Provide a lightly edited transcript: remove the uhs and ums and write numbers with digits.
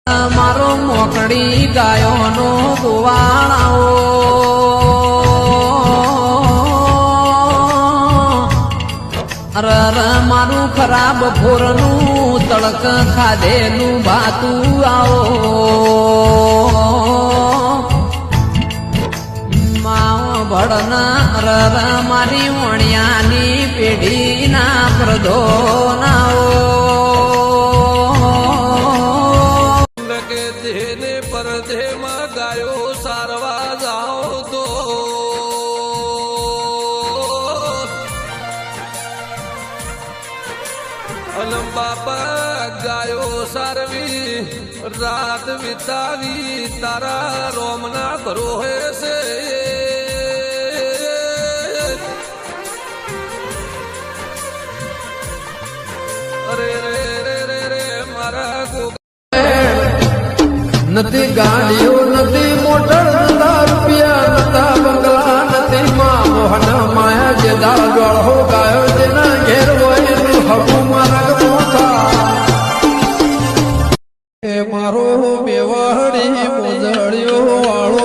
મારો મોકડી ગાયોનો ગોવાળાઓ અરર મારું ખરાબ ભોરનું તળક ખાધેલું ભાતું આવો માવ ભડના અરર મારી વણિયાની પેઢીના પ્રધોનાઓ પરદેમાં ગાયો સારવા જાઓ તો અલમ બાપા ગાયો સારવી રાત વિતાવી તારા રોમના ભરોહે છે અરે રે રે રે રે મારા નથી ગાડીઓ નથી મોટર નતા રૂપિયા નતા બંગલા નથી માં મોહન માયા જે દાળ ગળહો ગાયો જેના ઘેર હોય એનું હબુ મારા મોથા એ મારો મેવાડી મોજળિયો વાળો